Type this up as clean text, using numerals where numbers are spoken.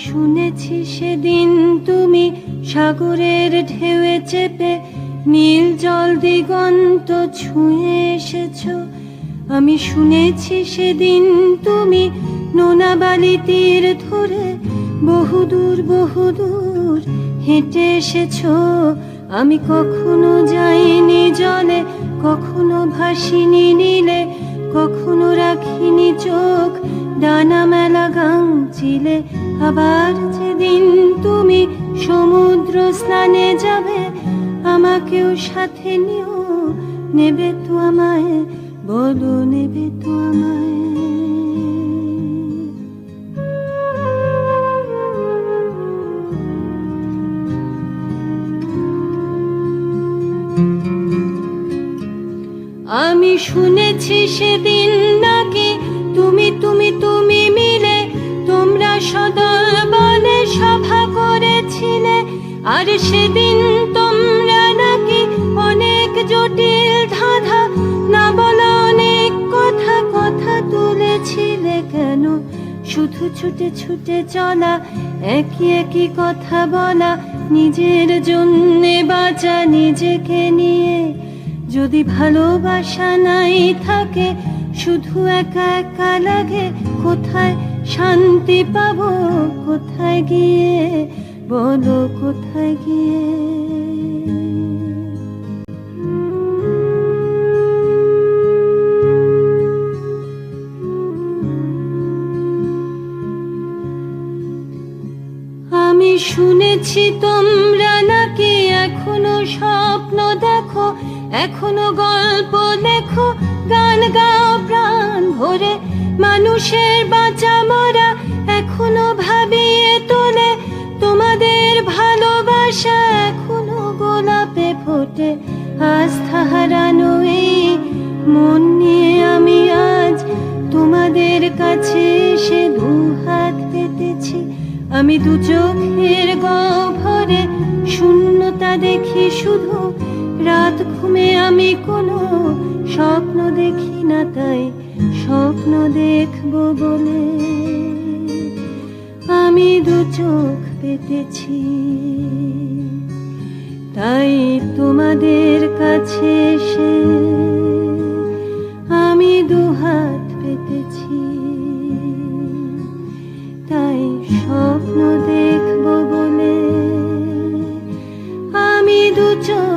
শুনেছি সেদিন তুমি সাগরের ঢেউয়ে চেপে নীল জল দিগন্ত ছুঁয়ে এসেছো। আমি শুনেছি সেদিন তুমি নোনা বালি তীর ধরে বহুদূর বহুদূর হেঁটে এসেছো। আমি কখনো যাইনি জলে, কখনো ভাসিনি নীলে, কখনো রাখিনি চোখ ডানা মেলা গাংচিলে। আবার যেদিন তুমি সমুদ্র স্নানে যাবে, আমাকেও সাথে নিও, নেবে তো আমায়, বলো নেবে তো আমায়। আমি শুনেছি সেদিন নাকি তুমি তুমি তুমি মিলে তোমরা সদল বলে সভা করেছিলে। আর সেদিন তোমরা নাকি অনেক জটিল ধাঁধা না বলা অনেক কথা কথা তুলেছিলে। কেন শুধু ছুটে ছুটে চলা, একই একই কথা বলা, নিজের জন্যে বাঁচা নিজেকে নিয়ে। যদি ভালোবাসা নাই থাকে, শুধু একা একা লাগে, কোথায় শান্তি পাবো, কোথায় গিয়ে, বলো কোথায় গিয়ে। আমি শুনেছি তোমরা নাকি এখনো স্বপ্ন দেখো, এখনো গল্প লেখো, গান গাও প্রাণ ভরে, মানুষের বাঁচা মরা এখনো ভাবিয়ে তোলে। তোমাদের ভালোবাসা এখনো গোলাপে ফোটে। আস্থা হারানো এই মন নিয়ে আমি আজ তোমাদের কাছে এসে দুহাত পেতেছি। আমি দু চোখের গহ্বরে শূন্যতা দেখি শুধু, রাত ঘুমে আমি কোনো স্বপ্ন দেখি না, তাই স্বপ্ন দেখবো বলে আমি দু চোখ পেতেছি। তাই তোমাদের কাছে এসে আমি দুহাত পেতেছি, তাই স্বপ্ন দেখবো বলে আমি দু চোখ